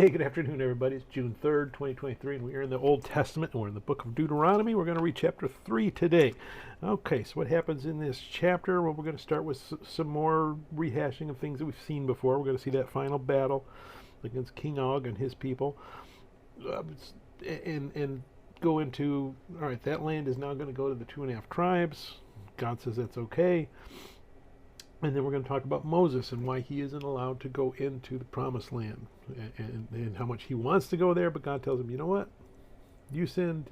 Hey, good afternoon, everybody. It's June 3rd, 2023, and we are in the Old Testament, and we're in the book of Deuteronomy. We're going to read chapter 3 today. Okay, so what happens in this chapter? Well, we're going to start with some more rehashing of things that we've seen before. We're going to see that final battle against King Og and his people, and go into, all right, that land is now going to go to the 2.5 tribes. God says that's okay. And then we're going to talk about Moses and why he isn't allowed to go into the promised land, and how much he wants to go there, but God tells him, you know what? You sinned.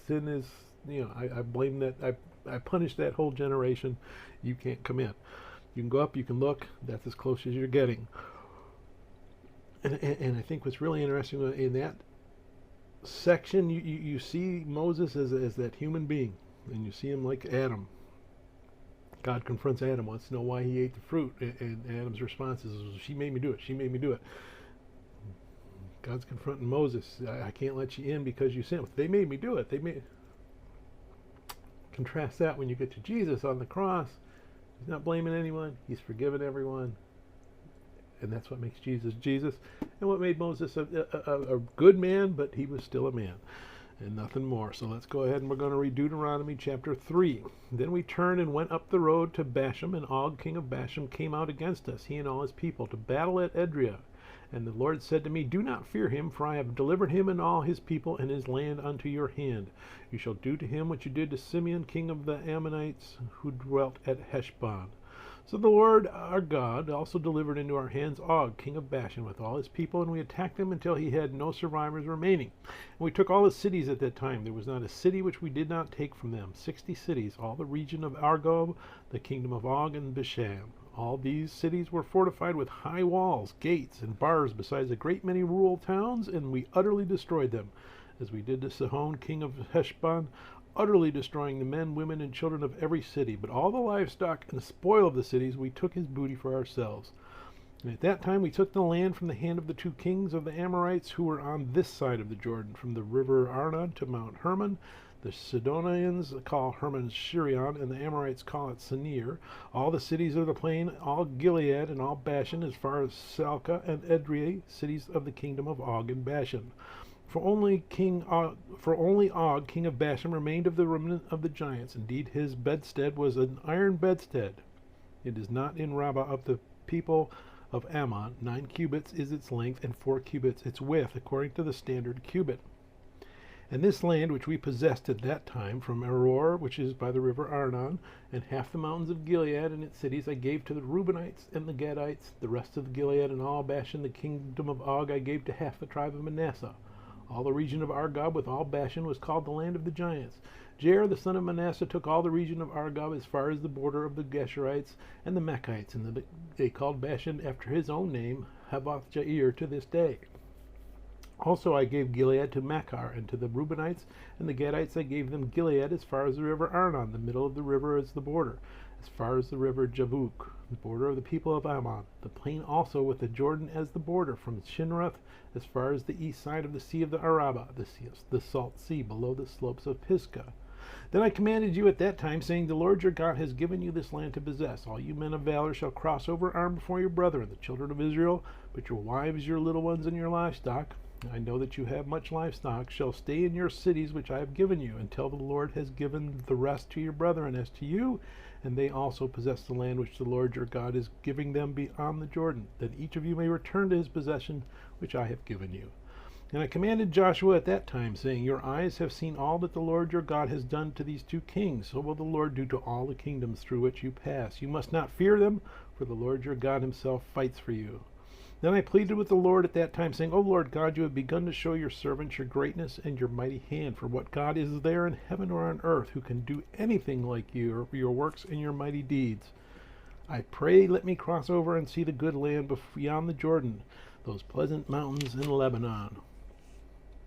Sin is, I blame that. I punish that whole generation. You can't come in. You can go up, you can look. That's as close as you're getting. And I think what's really interesting in that section, you see Moses as that human being, and you see him like Adam. God confronts Adam, wants to know why he ate the fruit, and Adam's response is, she made me do it, she made me do it. God's confronting Moses, I can't let you in because you sinned. They made me do it. Contrast that when you get to Jesus on the cross. He's not blaming anyone, he's forgiven everyone, and that's what makes Jesus Jesus, and what made Moses a good man, but he was still a man and nothing more. So let's go ahead and we're going to read Deuteronomy chapter 3. Then we turned and went up the road to Bashan, and Og, king of Bashan, came out against us, he and all his people, to battle at Edrei. And the Lord said to me, do not fear him, for I have delivered him and all his people and his land unto your hand. You shall do to him what you did to Simeon, king of the Ammonites, who dwelt at Heshbon. So the Lord our God also delivered into our hands Og, king of Bashan, with all his people, and we attacked him until he had no survivors remaining. And we took all the cities at that time. There was not a city which we did not take from them. 60 cities, all the region of Argob, the kingdom of Og, and Bashan. All these cities were fortified with high walls, gates, and bars, besides a great many rural towns, and we utterly destroyed them, as we did to Sihon, king of Heshbon, utterly destroying the men, women, and children of every city. But all the livestock and the spoil of the cities we took as booty for ourselves. And at that time we took the land from the hand of the 2 kings of the Amorites who were on this side of the Jordan, from the river Arnon to Mount Hermon. The Sidonians call Hermon Shirion, and the Amorites call it Senir. All the cities of the plain, all Gilead and all Bashan, as far as Salcah and Edrei, cities of the kingdom of Og and Bashan. For only Og, king of Bashan, remained of the remnant of the giants. Indeed, his bedstead was an iron bedstead. It is not in Rabbah of the people of Ammon. 9 cubits is its length, and 4 cubits its width, according to the standard cubit. And this land which we possessed at that time, from Aror, which is by the river Arnon, and half the mountains of Gilead and its cities, I gave to the Reubenites and the Gadites. The rest of Gilead and all Bashan, the kingdom of Og, I gave to half the tribe of Manasseh. All the region of Argob with all Bashan was called the land of the giants. Jair, the son of Manasseh, took all the region of Argob as far as the border of the Geshurites and the Machites, and they called Bashan after his own name, Havoth Jair, to this day. Also I gave Gilead to Machar, and to the Reubenites and the Gadites I gave them Gilead as far as the river Arnon, the middle of the river as the border, as far as the river Jabbok, the border of the people of Ammon, the plain also with the Jordan as the border, from Shinroth as far as the east side of the sea of the Arabah, the salt sea, below the slopes of Pisgah. Then I commanded you at that time, saying, the Lord your God has given you this land to possess. All you men of valor shall cross over armed before your brethren, the children of Israel, but your wives, your little ones, and your livestock, I know that you have much livestock, shall stay in your cities which I have given you, until the Lord has given the rest to your brethren as to you, and they also possess the land which the Lord your God is giving them beyond the Jordan, that each of you may return to his possession which I have given you. And I commanded Joshua at that time, saying, your eyes have seen all that the Lord your God has done to these 2 kings, so will the Lord do to all the kingdoms through which you pass. You must not fear them, for the Lord your God himself fights for you. Then I pleaded with the Lord at that time, saying, O Lord God, you have begun to show your servants your greatness and your mighty hand. For what God is there in heaven or on earth who can do anything like you, or your works and your mighty deeds? I pray, let me cross over and see the good land beyond the Jordan, those pleasant mountains in Lebanon.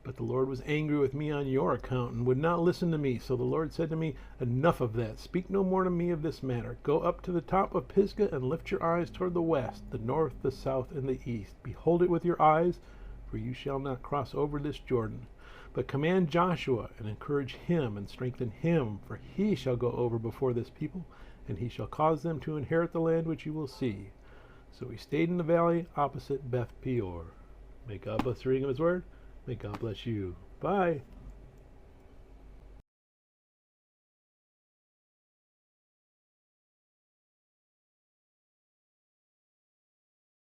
But the Lord was angry with me on your account, and would not listen to me. So the Lord said to me, enough of that. Speak no more to me of this matter. Go up to the top of Pisgah, and lift your eyes toward the west, the north, the south, and the east. Behold it with your eyes, for you shall not cross over this Jordan. But command Joshua, and encourage him, and strengthen him, for he shall go over before this people, and he shall cause them to inherit the land which you will see. So we stayed in the valley opposite Beth Peor. May God bless the reading of His Word. May God bless you. Bye.